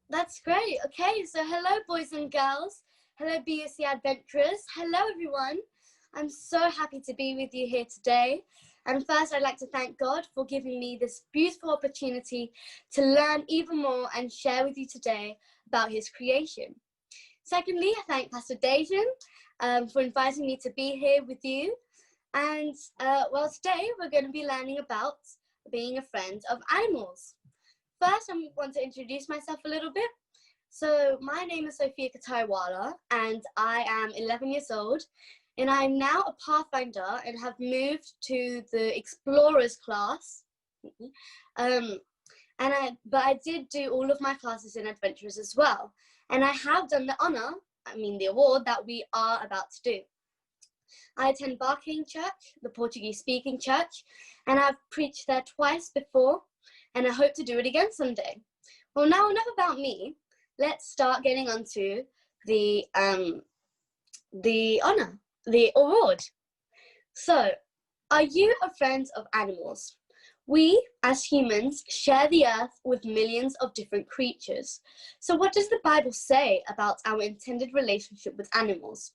That's great. Okay, so hello, boys and girls. Hello, BUC adventurers. Hello, everyone. I'm so happy to be with you here today. And first, I'd like to thank God for giving me this beautiful opportunity to learn even more and share with you today about His creation. Secondly, I thank Pastor Dejan for inviting me to be here with you. And today we're going to be learning about being a friend of animals. First, I want to introduce myself a little bit. So my name is Sophia Kataiwala and I am 11 years old and I'm now a Pathfinder and have moved to the Explorers class. But I did do all of my classes in Adventurers as well. And I have done the award that we are about to do. I attend Barking Church, the Portuguese speaking church, and I've preached there twice before. And I hope to do it again someday. Well, now enough about me. Let's start getting onto the award. So, are you a friend of animals? We, as humans, share the earth with millions of different creatures. So what does the Bible say about our intended relationship with animals?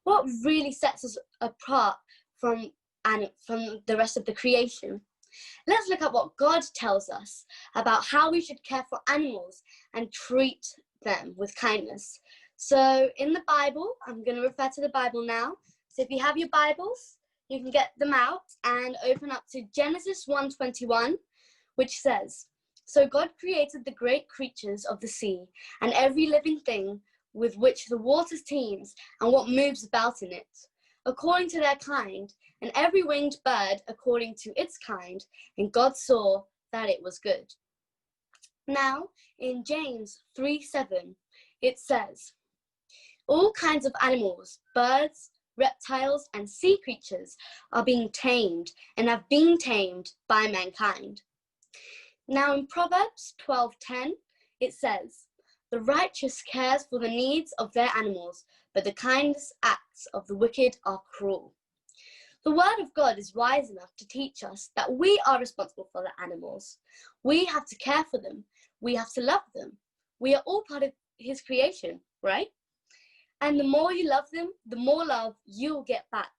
What really sets us apart from the rest of the creation? Let's look at what God tells us about how we should care for animals and treat them with kindness. So in the Bible, I'm going to refer to the Bible now. So if you have your Bibles, you can get them out and open up to Genesis 1:21, which says, "So God created the great creatures of the sea and every living thing with which the waters teems and what moves about in it, according to their kind, and every winged bird according to its kind, and God saw that it was good." Now, in James 3:7, it says, "All kinds of animals, birds, reptiles, and sea creatures are being tamed and have been tamed by mankind." Now, in Proverbs 12:10, it says, "The righteous cares for the needs of their animals, but the kindest acts of the wicked are cruel." The word of God is wise enough to teach us that we are responsible for the animals. We have to care for them. We have to love them. We are all part of His creation, right? And the more you love them, the more love you'll get back.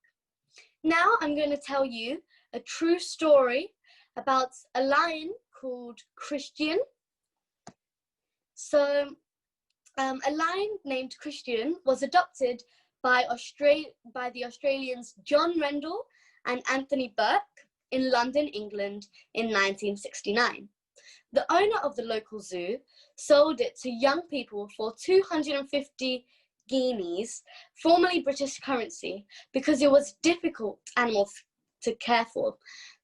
Now I'm going to tell you a true story about a lion called Christian. So a lion named Christian was adopted by the Australians John Rendell and Anthony Burke in London, England in 1969. The owner of the local zoo sold it to young people for 250 guineas, formerly British currency, because it was difficult animal to care for.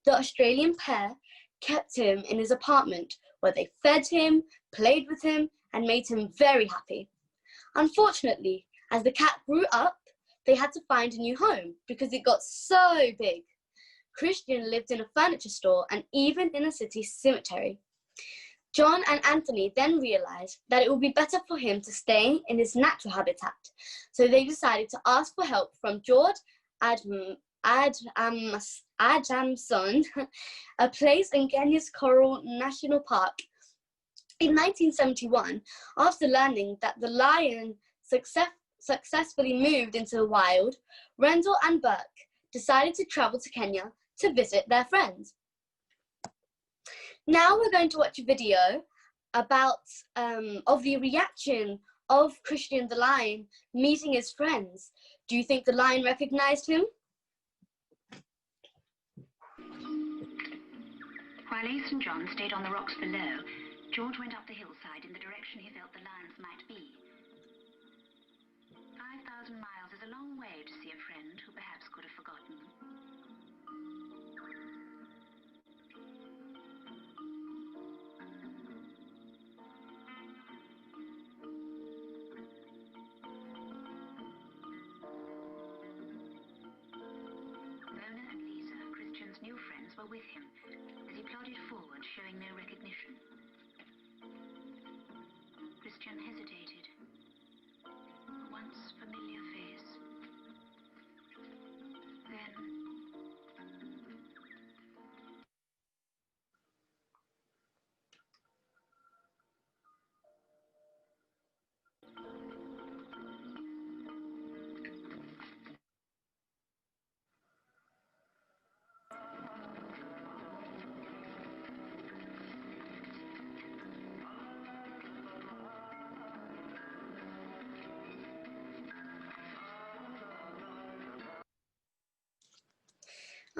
The Australian pair kept him in his apartment where they fed him, played with him, and made him very happy. Unfortunately, as the cat grew up, they had to find a new home because it got so big. Christian lived in a furniture store and even in a city cemetery. John and Anthony then realized that it would be better for him to stay in his natural habitat, so they decided to ask for help from George Adamson, a place in Kenya's Coral National Park. In 1971, after learning that the lion successfully moved into the wild, Rendell and Burke decided to travel to Kenya to visit their friends. Now we're going to watch a video about of the reaction of Christian the lion meeting his friends. Do you think the lion recognized him? While Ace and John stayed on the rocks below, George went up the hillside in the direction he felt the lions might be. 5,000 miles is a long way to see a friend who perhaps could have forgotten. Mona and Lisa, Christian's new friends, were with him as he plodded forward, showing no recognition. Christian hesitated. A once familiar face. Then...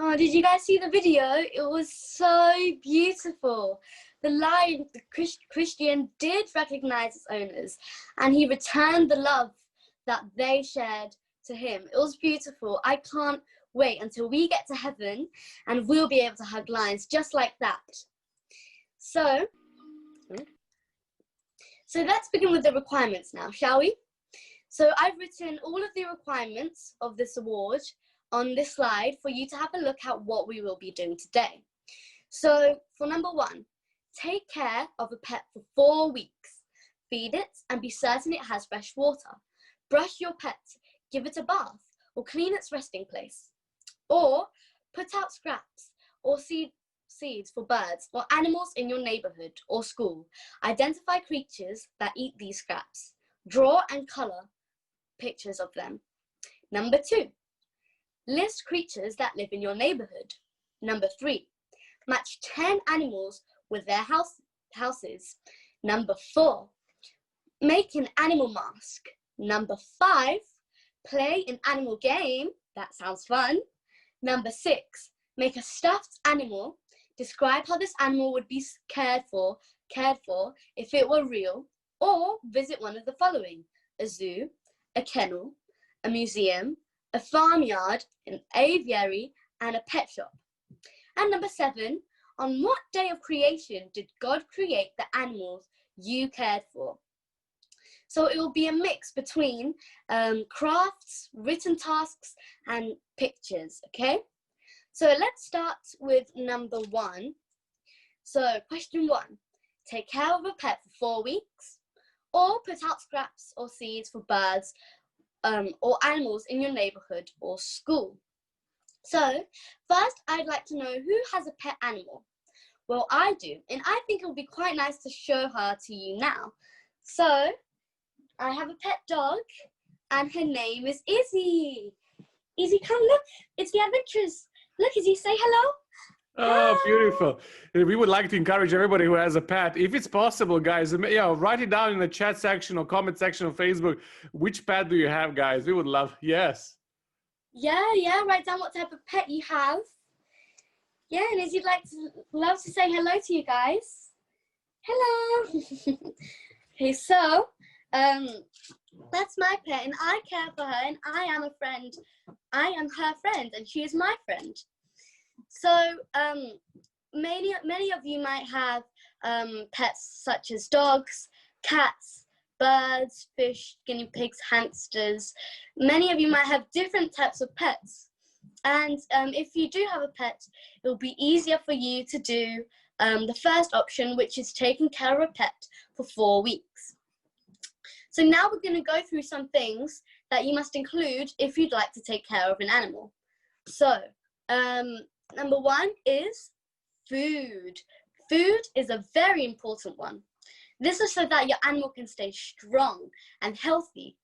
Oh, did you guys see the video? It was so beautiful. The lion, the Christian, did recognize its owners, and he returned the love that they shared to him. It was beautiful. I can't wait until we get to heaven and we'll be able to hug lions just like that. So let's begin with the requirements now, shall we? So I've written all of the requirements of this award on this slide for you to have a look at what we will be doing today. So for number 1, take care of a pet for 4 weeks. Feed it and be certain it has fresh water. Brush your pet, give it a bath, or clean its resting place. Or put out scraps or seeds for birds or animals in your neighborhood or school. Identify creatures that eat these scraps. Draw and color pictures of them. Number 2, list creatures that live in your neighborhood. Number 3, match 10 animals with their houses. Number 4, make an animal mask. Number 5, play an animal game. That sounds fun. Number 6, make a stuffed animal. Describe how this animal would be cared for if it were real, or visit one of the following: a zoo, a kennel, a museum, a farmyard, an aviary, and a pet shop. And number 7, on what day of creation did God create the animals you cared for? So it will be a mix between crafts, written tasks, and pictures, okay? So let's start with number 1. So question 1, take care of a pet for 4 weeks, or put out scraps or seeds for birds or animals in your neighborhood or school. So first, I'd like to know who has a pet animal. Well, I do, and I think it would be quite nice to show her to you now. So I have a pet dog, and her name is Izzy. Izzy, come look, it's the adventures. Look, Izzy, say hello. Oh, beautiful. We would like to encourage everybody who has a pet, if it's possible, guys, write it down in the chat section or comment section on Facebook. Which pet do you have, guys? We would love, yes. Yeah, write down what type of pet you have. Yeah, and Izzy'd love to say hello to you guys. Hello. Okay, so that's my pet, and I care for her, and I am a friend. I am her friend, and she is my friend. So many of you might have pets such as dogs, cats, birds, fish, guinea pigs, hamsters. Many of you might have different types of pets. And if you do have a pet, it will be easier for you to do the first option, which is taking care of a pet for 4 weeks. So now we're going to go through some things that you must include if you'd like to take care of an animal. So number 1 is food. Food is a very important one. This is so that your animal can stay strong and healthy.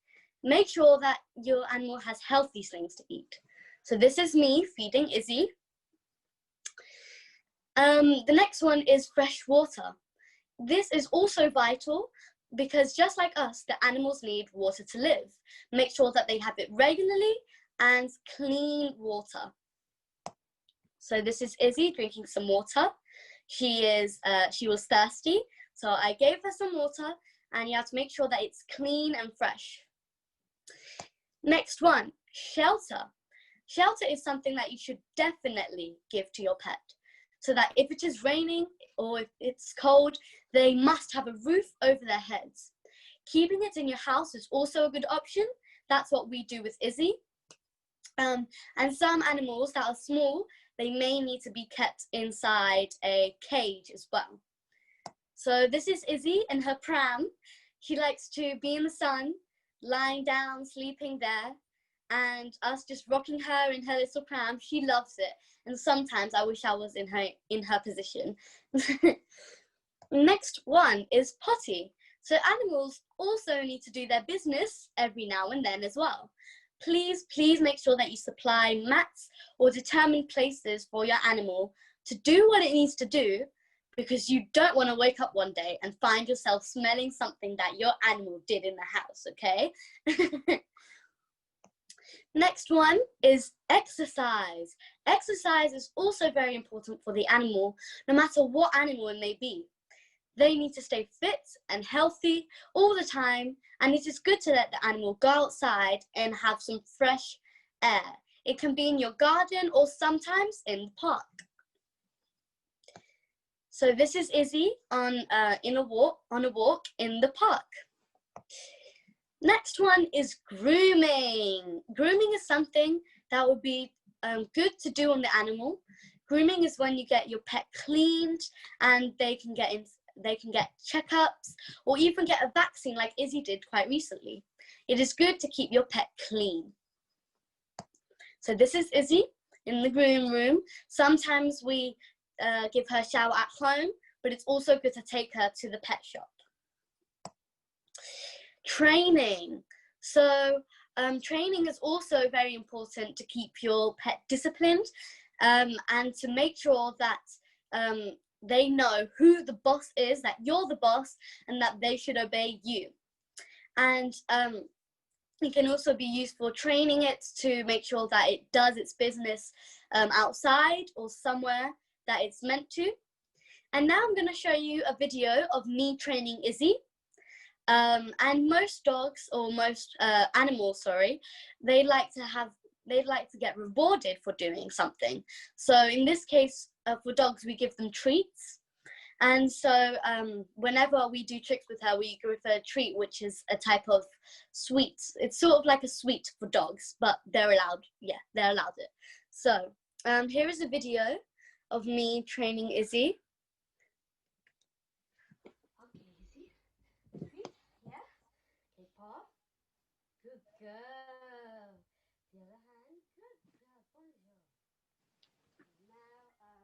Make sure that your animal has healthy things to eat. So this is me feeding Izzy. The next one is fresh water. This is also vital because just like us, the animals need water to live. Make sure that they have it regularly and clean water. So this is Izzy drinking some water. She was thirsty, so I gave her some water, and you have to make sure that it's clean and fresh. Next one, shelter. Shelter is something that you should definitely give to your pet, so that if it is raining or if it's cold, they must have a roof over their heads. Keeping it in your house is also a good option. That's what we do with Izzy. And some animals that are small, they may need to be kept inside a cage as well. So this is Izzy in her pram. She likes to be in the sun, lying down, sleeping there, and us just rocking her in her little pram. She loves it, and sometimes I wish I was in her position. Next one is potty. So animals also need to do their business every now and then as well. Please make sure that you supply mats or determined places for your animal to do what it needs to do, because you don't want to wake up one day and find yourself smelling something that your animal did in the house, okay? Next one is exercise. Exercise is also very important for the animal, no matter what animal it may be. They need to stay fit and healthy all the time, and it is good to let the animal go outside and have some fresh air. It can be in your garden or sometimes in the park. So this is Izzy on a walk in the park. Next one is grooming. Grooming is something that would be good to do on the animal. Grooming is when you get your pet cleaned and they can get checkups or even get a vaccine like Izzy did quite recently. It is good to keep your pet clean. So this is Izzy in the groom room. Sometimes we give her a shower at home, but it's also good to take her to the pet shop. Training. So training is also very important to keep your pet disciplined and to make sure that they know who the boss is, that you're the boss, and that they should obey you. And it can also be used for training it to make sure that it does its business outside or somewhere that it's meant to. And now I'm going to show you a video of me training Izzy. And most dogs, or most animals, sorry, they like to get rewarded for doing something. So in this case, for dogs, we give them treats. And so whenever we do tricks with her, we give her a treat, which is a type of sweet. It's sort of like a sweet for dogs, but they're allowed it. So here is a video of me training Izzy. Okay, Izzy. Treat, yeah. Okay, paw. Good girl. The other hand. Good girl. Bonjour. Now, up.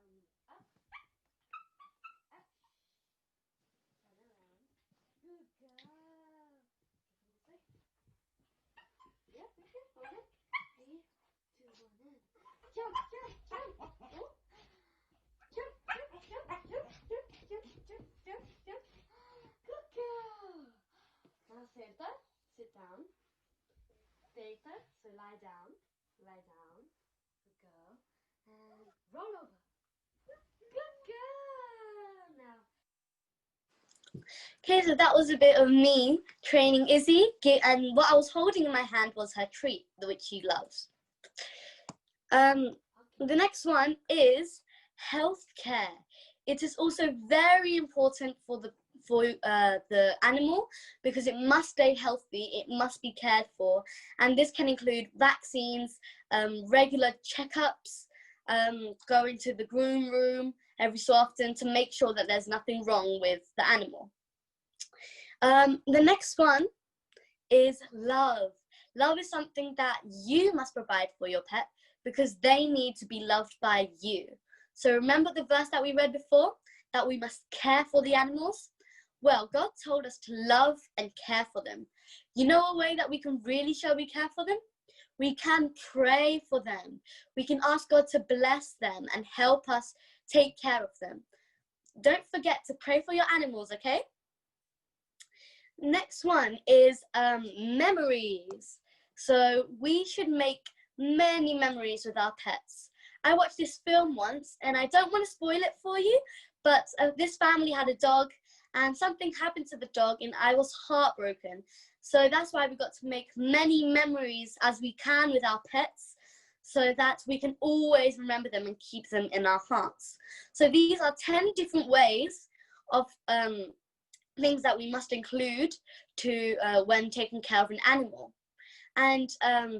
Up. Turn around. Good girl. Yep, okay. Hold it. 3, 2, 1, and jump, jump, jump. Oh. Jump, jump, jump, jump, jump, jump, jump, jump, jump. Good girl. Now center, sit down. Theta, so lie down. Lie down. Good girl. And roll over. Good girl. Now. Okay, so that was a bit of me training Izzy, and what I was holding in my hand was her treat, which she loves. The next one is healthcare. It is also very important for the animal because it must stay healthy, it must be cared for, and this can include vaccines, regular checkups, going to the groom room every so often to make sure that there's nothing wrong with the animal. The next one is love. Love is something that you must provide for your pet because they need to be loved by you. So remember the verse that we read before, that we must care for the animals? Well, God told us to love and care for them. You know a way that we can really show we care for them? We can pray for them. We can ask God to bless them and help us take care of them. Don't forget to pray for your animals, okay? Next one is memories. So we should make many memories with our pets. I watched this film once, and I don't want to spoil it for you, but this family had a dog, and something happened to the dog, and I was heartbroken. So that's why we got to make many memories as we can with our pets, so that we can always remember them and keep them in our hearts. So these are 10 different ways of things that we must include to when taking care of an animal. And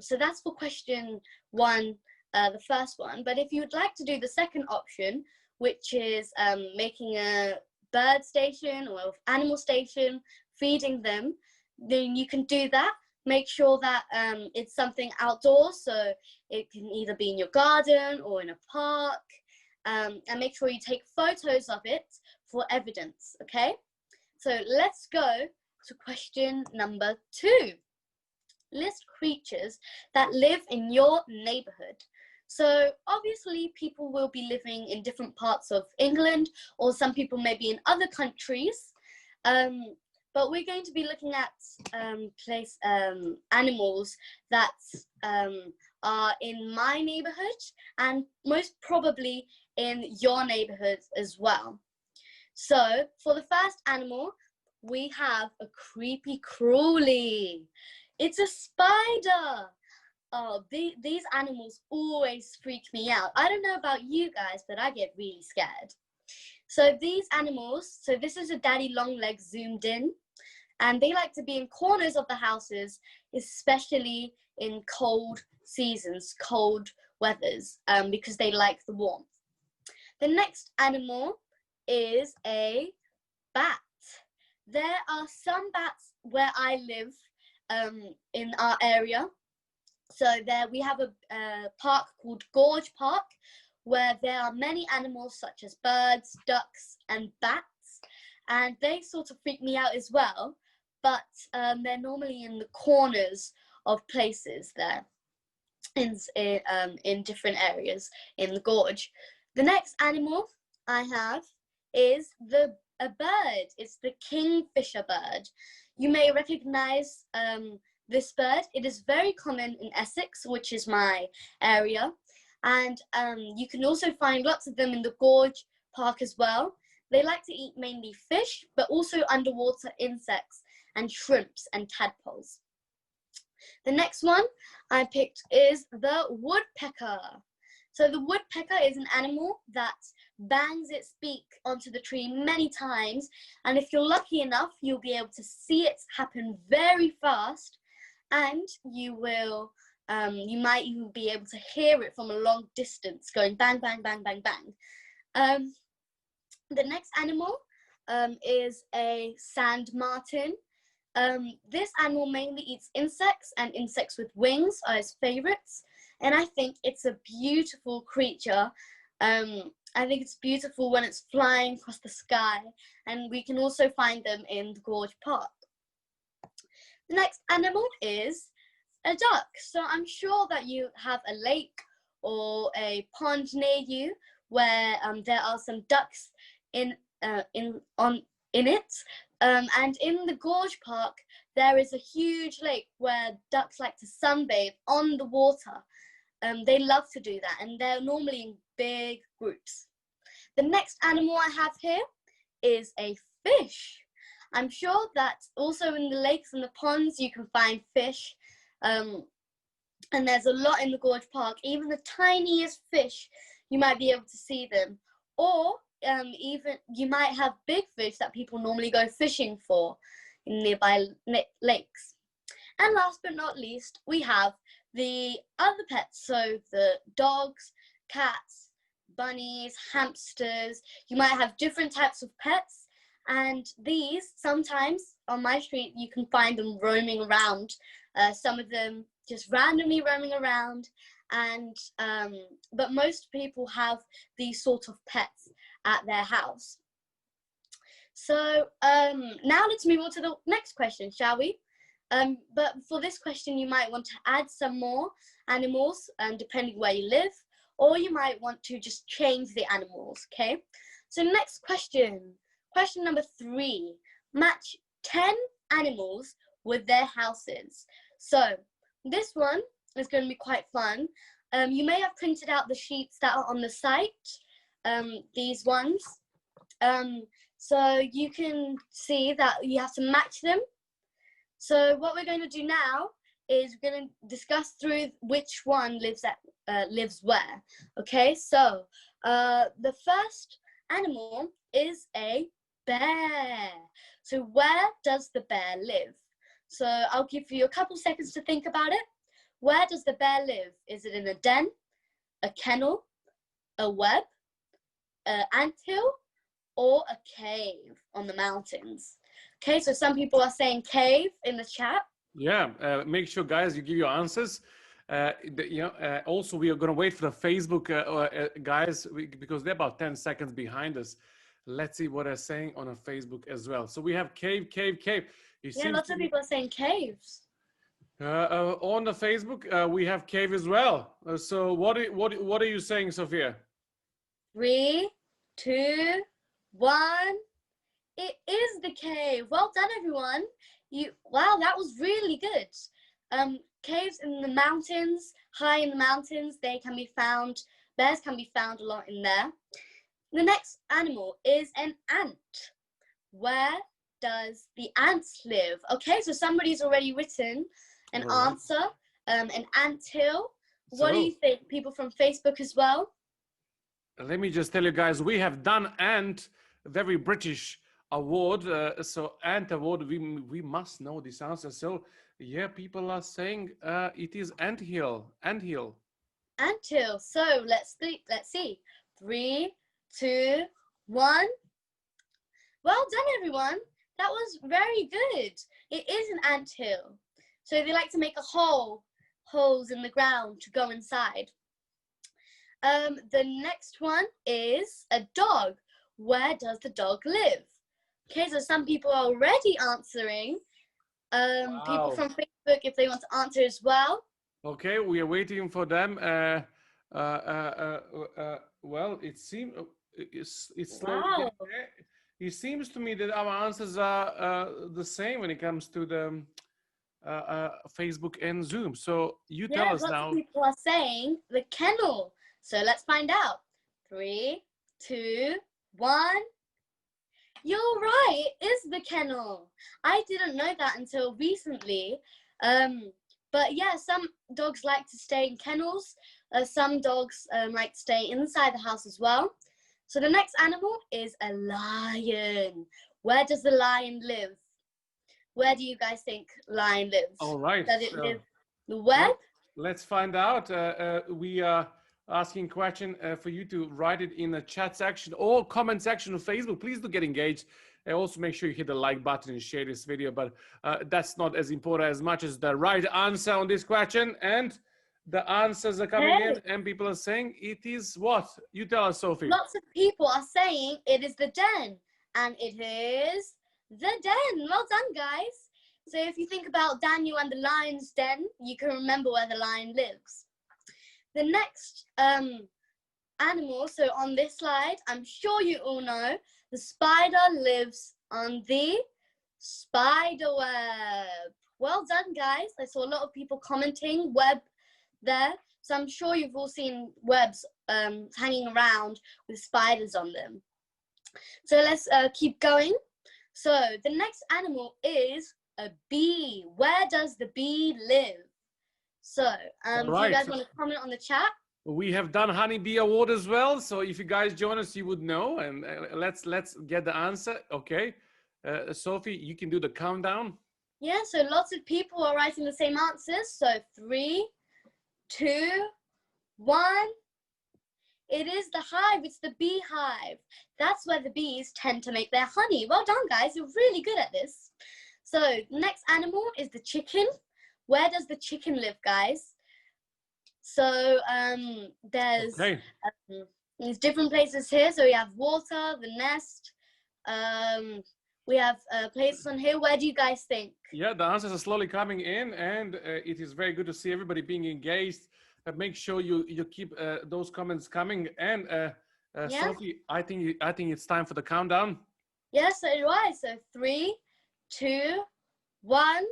so that's for question 1, the first one. But if you would like to do the second option, which is making a bird station or animal station, feeding them, then you can do that. Make sure that it's something outdoors, so it can either be in your garden or in a park, and make sure you take photos of it for evidence, okay? So let's go to question number 2. List creatures that live in your neighborhood. So obviously people will be living in different parts of England, or some people may be in other countries. but we're going to be looking at animals that are in my neighborhood and most probably in your neighborhood as well. So for the first animal, we have a creepy crawly. It's a spider. Oh, these animals always freak me out. I don't know about you guys, but I get really scared. So these animals, so this is a daddy long legs zoomed in, and they like to be in corners of the houses, especially in cold seasons, cold weathers, because they like the warmth. The next animal is a bat. There are some bats where I live in our area. So there we have a park called Gorge Park, where there are many animals such as birds, ducks, and bats, and they sort of freak me out as well, but they're normally in the corners of places there in different areas in the gorge. The next animal I have is a bird. It's the kingfisher bird. You may recognize this bird. It is very common in Essex, which is my area, and you can also find lots of them in the Gorge Park as well. They like to eat mainly fish, but also underwater insects and shrimps and tadpoles. The next one I picked is the woodpecker. So the woodpecker is an animal that bangs its beak onto the tree many times, and if you're lucky enough, you'll be able to see it happen very fast, and you might even be able to hear it from a long distance going bang, bang, bang, bang, bang. The next animal is a sand martin. This animal mainly eats insects, and insects with wings are his favorites. And I think it's a beautiful creature. I think it's beautiful when it's flying across the sky, and we can also find them in the Gorge Park. The next animal is a duck. So I'm sure that you have a lake or a pond near you where there are some ducks in it. And in the Gorge Park, there is a huge lake where ducks like to sunbathe on the water. They love to do that, and they're normally in big groups. The next animal I have here is a fish. I'm sure that also in the lakes and the ponds you can find fish, and there's a lot in the Gorge Park. Even the tiniest fish, you might be able to see them. Or even you might have big fish that people normally go fishing for in nearby lakes. And last but not least, we have the other pets, so the dogs, cats, bunnies, hamsters. You might have different types of pets, and these sometimes on my street you can find them roaming around. Some of them just randomly roaming around, and but most people have these sort of pets at their house. So now let's move on to the next question, shall we? But for this question, you might want to add some more animals, depending where you live, or you might want to just change the animals, okay? So next question, question number 3, match 10 animals with their houses. So this one is going to be quite fun. You may have printed out the sheets that are on the site, these ones. So you can see that you have to match them. So what we're going to do now is we're going to discuss through which one lives where. Okay, so the first animal is a bear. So where does the bear live? So I'll give you a couple seconds to think about it. Where does the bear live? Is it in a den, a kennel, a web, an anthill, or a cave on the mountains? Okay, so some people are saying cave in the chat. Yeah, make sure, guys, you give your answers. Also, we are going to wait for the Facebook guys because they're about 10 seconds behind us. Let's see what they're saying on a Facebook as well. So we have cave. Yeah, lots of people are saying caves. On the Facebook, we have cave as well. So what are you saying, Sophia? 3, 2, 1. It is the cave. Well done, everyone. Wow, that was really good. Caves in the mountains, high in the mountains, they can be found. Bears can be found a lot in there. The next animal is an ant. Where does the ant live? Okay, so somebody's already written an answer. An anthill. What do you think? People from Facebook as well? Let me just tell you guys, we have done ant, very British award. So ant award, we must know this answer. So yeah, people are saying it is anthill. Anthill. Anthill. So let's see. 3, 2, 1. Well done, everyone. That was very good. It is an anthill. So they like to make holes in the ground to go inside. The next one is a dog. Where does the dog live? Okay, so some people are already answering. People from Facebook, if they want to answer as well. Okay, we are waiting for them. Well, it seems it's slowly getting there. It seems to me that our answers are the same when it comes to the Facebook and Zoom. So you tell us now. Lots of people are saying the kennel. So let's find out. 3, 2, 1. You're right, it is the kennel. I didn't know that until recently. But yeah, some dogs like to stay in kennels. Some dogs like to stay inside the house as well. So the next animal is a lion. Where does the lion live? Where do you guys think lion lives? All right. Does it live the web? Let's find out. We are asking question for you to write it in the chat section or comment section of Facebook. Please do get engaged. And also make sure you hit the like button and share this video. But that's not as important as much as the right answer on this question. And the answers are coming in and people are saying it is what? You tell us, Sophie. Lots of people are saying it is the den. And it is the den. Well done, guys. So if you think about Daniel and the lion's den, you can remember where the lion lives. The next animal, so on this slide, I'm sure you all know, the spider lives on the spider web. Well done, guys. I saw a lot of people commenting web there. So I'm sure you've all seen webs hanging around with spiders on them. So let's keep going. So the next animal is a bee. Where does the bee live? So do you guys want to comment on the chat? We have done honeybee award as well. So if you guys join us, you would know. And let's get the answer. Okay. Sophie, you can do the countdown. Yeah, so lots of people are writing the same answers. So 3, 2, 1. It is the hive. It's the beehive. That's where the bees tend to make their honey. Well done, guys. You're really good at this. So the next animal is the chicken. Where does the chicken live, guys? So there's different places here. So we have water, the nest. We have places on here. Where do you guys think? Yeah, the answers are slowly coming in, and it is very good to see everybody being engaged. Make sure you keep those comments coming. And Sophie, I think it's time for the countdown. Yes, so do I. So 3, 2, 1.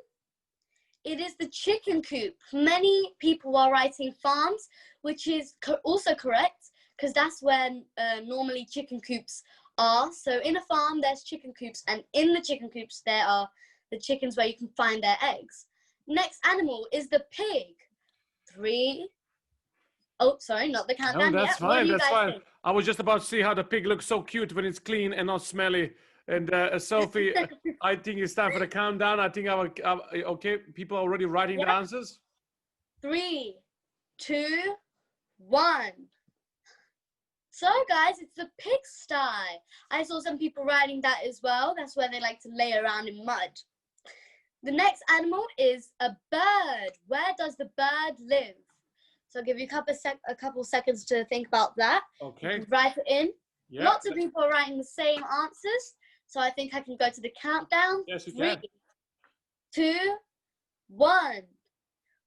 It is the chicken coop. Many people are writing farms, which is also correct because that's where normally chicken coops are. So in a farm, there's chicken coops, and in the chicken coops, there are the chickens where you can find their eggs. Next animal is the pig. 3. Oh, sorry, not the countdown. No, that's fine. That's fine. Think? I was just about to see how the pig looks so cute when it's clean and not smelly. And Sophie, I think it's time for the countdown. I think okay, people are already writing the answers. 3, 2, 1. So guys, it's the pigsty. I saw some people writing that as well. That's where they like to lay around in mud. The next animal is a bird. Where does the bird live? So I'll give you a couple seconds to think about that. Okay. Write it in. Yeah. Lots of people are writing the same answers. So I think I can go to the countdown. Yes, you can. 3, 2, 1.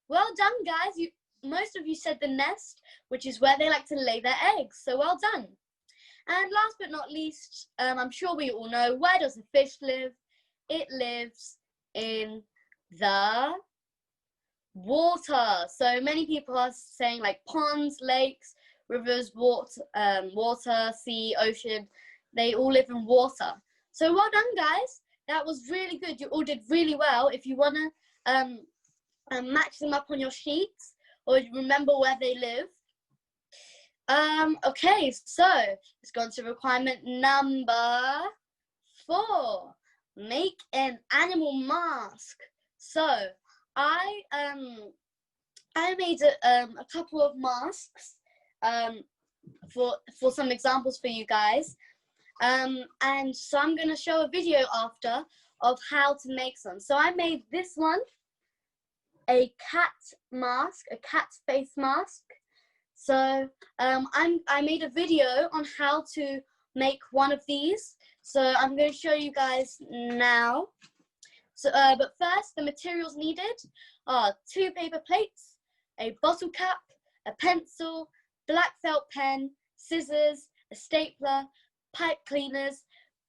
Well done, guys. Most of you said the nest, which is where they like to lay their eggs. So well done. And last but not least, I'm sure we all know, where does a fish live? It lives in the water. So many people are saying like ponds, lakes, rivers, water, sea, ocean. They all live in water. So well done, guys. That was really good. You all did really well. If you want to match them up on your sheets or remember where they live. Okay, so let's go on to requirement number 4. Make an animal mask. So I made a couple of masks for some examples for you guys. And so I'm going to show a video after of how to make some. So I made this one, a cat mask, a cat face mask. So I made a video on how to make one of these. So I'm going to show you guys now. So, but first, the materials needed are 2 paper plates, a bottle cap, a pencil, black felt pen, scissors, a stapler, pipe cleaners,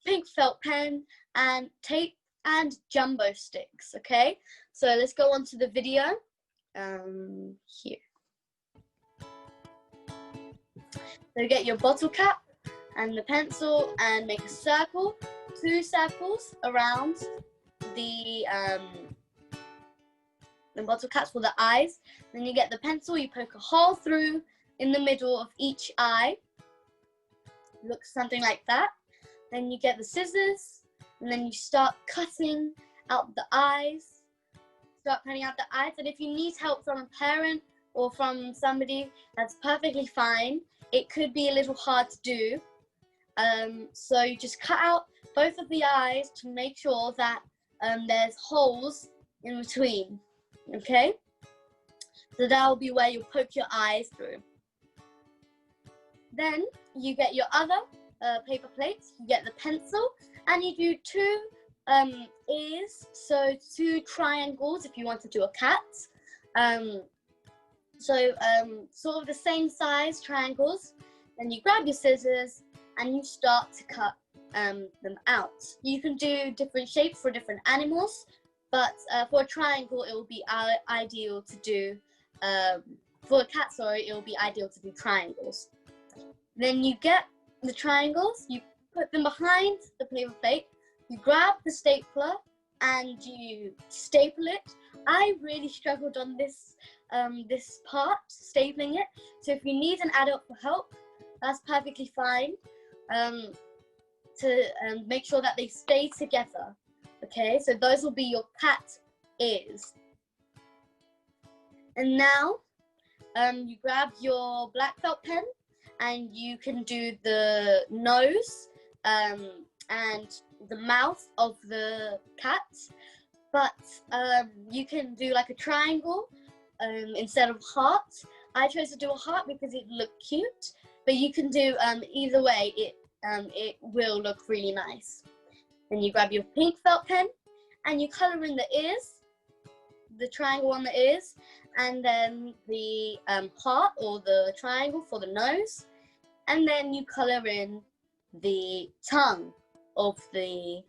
pink felt pen, and tape and jumbo sticks. Okay, so let's go on to the video. Here. So get your bottle cap and the pencil and make a circle, 2 circles around the bottle caps for the eyes. Then you get the pencil, you poke a hole through in the middle of each eye. Looks something like that. Then you get the scissors, and then you start cutting out the eyes. And if you need help from a parent or from somebody, that's perfectly fine. It could be a little hard to do. So you just cut out both of the eyes to make sure that there's holes in between. Okay? So that will be where you poke your eyes through. Then you get your other paper plates, you get the pencil, and you do 2 ears, so 2 triangles if you want to do a cat. Sort of the same size triangles. Then you grab your scissors and you start to cut them out. You can do different shapes for different animals, but for a triangle it will be ideal to do, for a cat, sorry, it will be ideal to do triangles. Then you get the triangles, you put them behind the paper plate, you grab the stapler and you staple it. I really struggled on this part, stapling it. So if you need an adult for help, that's perfectly fine. To make sure that they stay together. Okay, so those will be your cat ears. And now you grab your black felt pen and you can do the nose and the mouth of the cat, but you can do like a triangle instead of heart. I chose to do a heart because it looked cute, but you can do either way. It will look really nice. Then you grab your pink felt pen and you color in the ears, the triangle on the ears, and then the heart or the triangle for the nose, and then you color in the tongue of the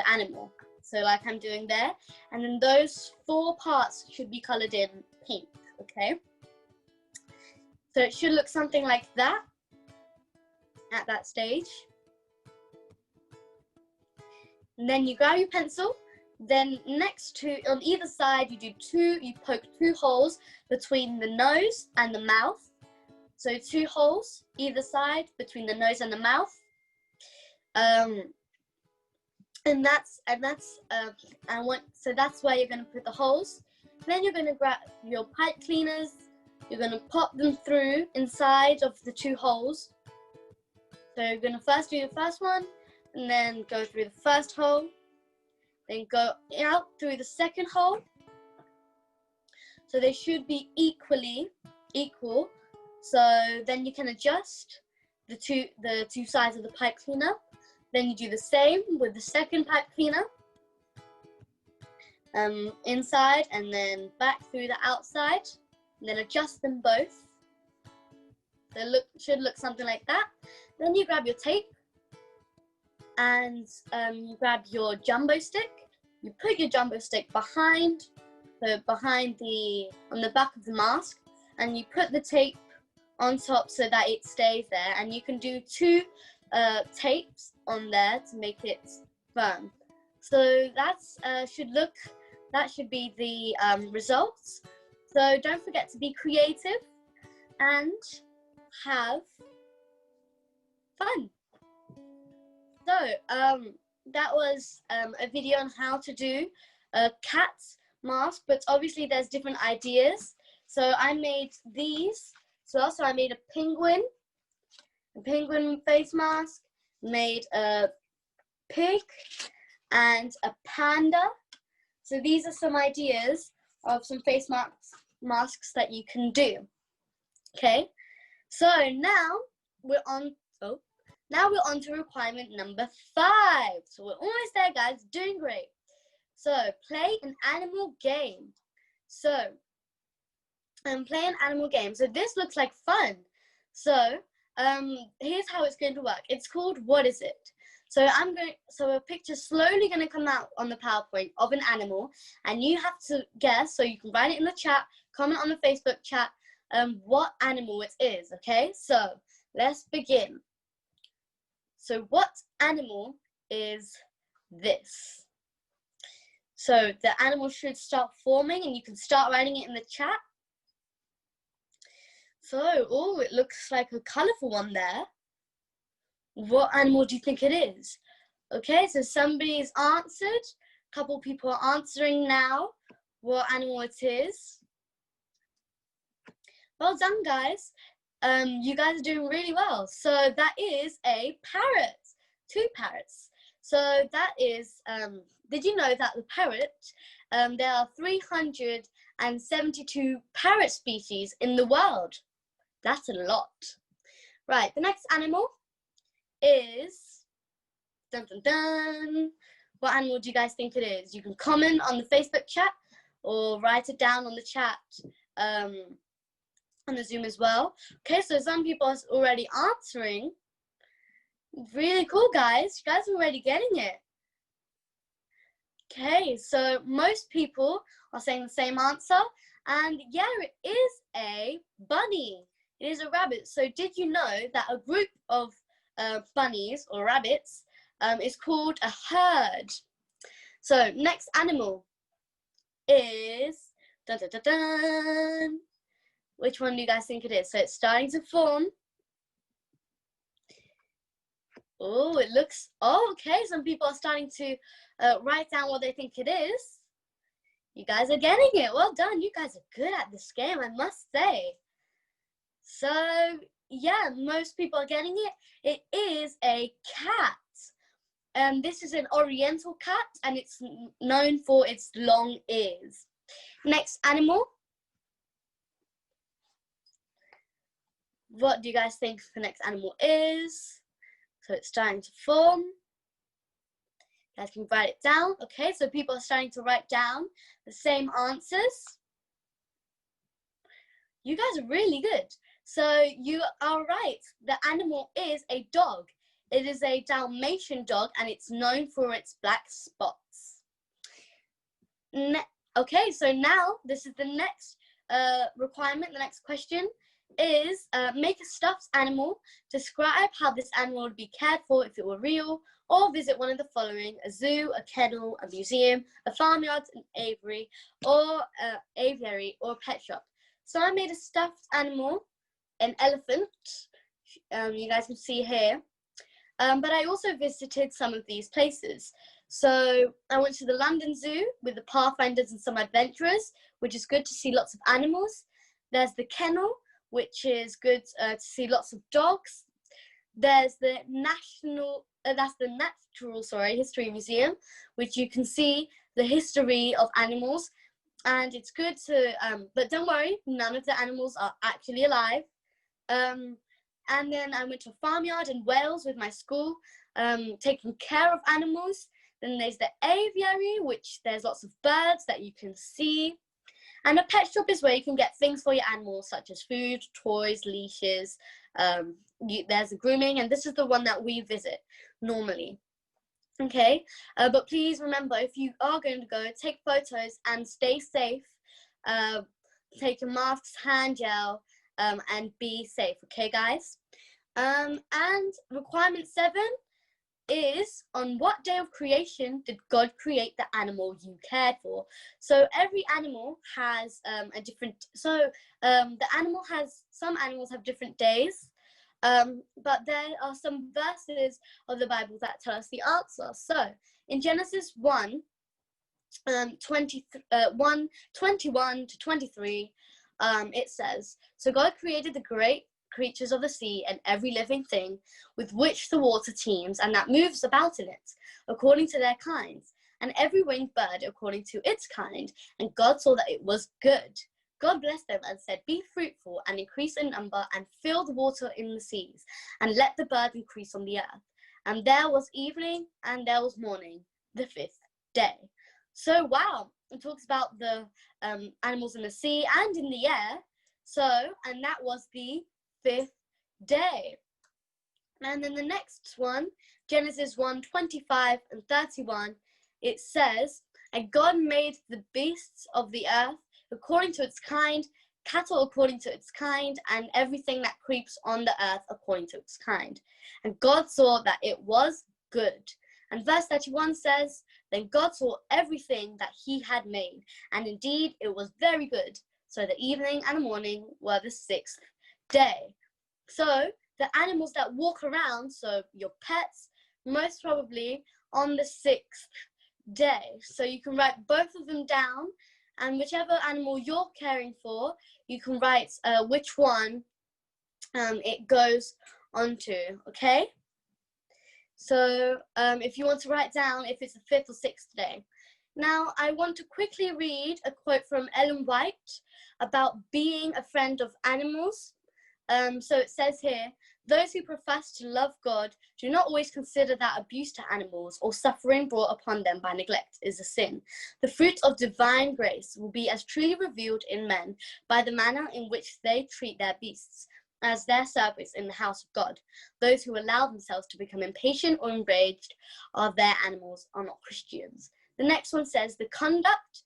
animal. So like I'm doing there, and then those 4 parts should be colored in pink. Okay, so it should look something like that at that stage. And then you grab your pencil, then next to, on either side, you poke 2 holes between the nose and the mouth. So 2 holes either side between the nose and the mouth. So that's where you're going to put the holes. Then you're going to grab your pipe cleaners. You're going to pop them through inside of the 2 holes. So you're going to first do the first one, and then go through the first hole, then go out through the second hole. So they should be equal. So then you can adjust the two sides of the pipe cleaner. Then you do the same with the second pipe cleaner. Inside and then back through the outside, and then adjust them both. So it should look something like that. Then you grab your tape and you grab your jumbo stick. You put your jumbo stick on the back of the mask, and you put the tape on top so that it stays there. And you can do 2 tapes on there to make it firm. So that should be the results. So don't forget to be creative and have fun. So that was a video on how to do a cat mask, but obviously there's different ideas. So I made these. So I made a penguin face mask, made a pig, and a panda. So these are some ideas of some face masks that you can do. Okay, so now we're on to requirement number 5. So we're almost there, guys, doing great. So play an animal game. So play an animal game. So this looks like fun. So here's how it's going to work. It's called What Is It? So a picture's slowly going to come out on the PowerPoint of an animal, and you have to guess. So you can write it in the chat, comment on the Facebook chat, what animal it is. Okay, so let's begin. So what animal is this? So the animal should start forming, and you can start writing it in the chat. So, oh, it looks like a colourful one there. What animal do you think it is? Okay, so somebody's answered. A couple people are answering now what animal it is. Well done, guys. You guys are doing really well. So that is a parrot. 2 parrots. So that is, did you know that the parrot, there are 372 parrot species in the world? That's a lot. Right, the next animal is, dun dun dun. What animal do you guys think it is? You can comment on the Facebook chat or write it down on the chat on the Zoom as well. Okay, so some people are already answering. Really cool, guys. You guys are already getting it. Okay, so most people are saying the same answer. And yeah, it is a bunny. It is a rabbit. So did you know that a group of bunnies or rabbits is called a herd? So next animal is, dun, dun, dun, dun. Which one do you guys think it is? So it's starting to form. Oh, it looks, oh, okay. Some people are starting to write down what they think it is. You guys are getting it. Well done. You guys are good at this game, I must say. So, yeah, most people are getting it. It is a cat. This is an oriental cat, and it's known for its long ears. Next animal. What do you guys think the next animal is? So it's starting to form. You guys can write it down. Okay, so people are starting to write down the same answers. You guys are really good. So you are right. The animal is a dog. It is a Dalmatian dog, and it's known for its black spots. Okay, so now this is the next requirement. The next question is make a stuffed animal. Describe how this animal would be cared for if it were real, or visit one of the following: a zoo, a kennel, a museum, a farmyard, an aviary, or a pet shop. So I made a stuffed animal, an elephant. You guys can see here. But I also visited some of these places. So I went to the London Zoo with the Pathfinders and some adventurers, which is good to see lots of animals. There's the kennel, which is good to see lots of dogs. There's the Natural History Museum, which you can see the history of animals. And it's good to, but don't worry, none of the animals are actually alive. And then I went to a farmyard in Wales with my school, taking care of animals. Then there's the aviary, which there's lots of birds that you can see. And a pet shop is where you can get things for your animals, such as food, toys, leashes. There's a grooming, and this is the one that we visit normally. Okay, but please remember, if you are going to go, take photos and stay safe. Take your masks, hand gel, and be safe. Okay, guys. And requirement 7 is, on what day of creation did God create the animal you cared for? So every animal has a different. So some animals have different days. But there are some verses of the Bible that tell us the answer. So in Genesis 1, 21 to 23, it says, so God created the great creatures of the sea and every living thing with which the water teems and that moves about in it, according to their kinds, and every winged bird according to its kind. And God saw that it was good. God blessed them and said, be fruitful and increase in number and fill the water in the seas and let the birds increase on the earth. And there was evening and there was morning, the 5th day. So, wow, it talks about the animals in the sea and in the air. So, and that was the 5th day. And then the next one, Genesis 1:25 and 31, it says, and God made the beasts of the earth according to its kind, cattle according to its kind, and everything that creeps on the earth according to its kind. And God saw that it was good. And verse 31 says, then God saw everything that he had made, and indeed it was very good. So the evening and the morning were the 6th day. So the animals that walk around, so your pets, most probably on the 6th day. So you can write both of them down, and whichever animal you're caring for, you can write which one it goes onto, okay? So if you want to write down if it's the 5th or 6th day. Now, I want to quickly read a quote from Ellen White about being a friend of animals. So it says here, those who profess to love God do not always consider that abuse to animals or suffering brought upon them by neglect is a sin. The fruit of divine grace will be as truly revealed in men by the manner in which they treat their beasts as their servants in the house of God. Those who allow themselves to become impatient or enraged are their animals, are not Christians. The next one says, the conduct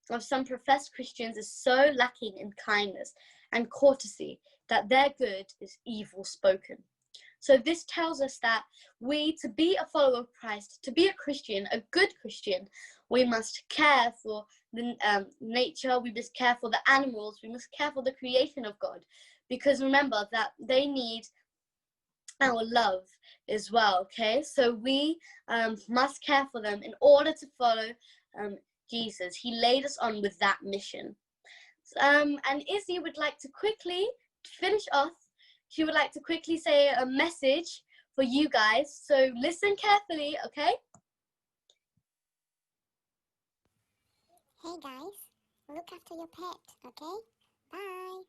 of some professed Christians is so lacking in kindness and courtesy that their good is evil spoken. So this tells us that we, to be a follower of Christ, to be a Christian, a good Christian, we must care for the nature, we must care for the animals, we must care for the creation of God. Because remember that they need our love as well, okay? So we must care for them in order to follow Jesus. He laid us on with that mission. And Izzy would like to quickly finish off. She would like to quickly say a message for you guys. So listen carefully, okay? Hey guys, look after your pet, okay? Bye!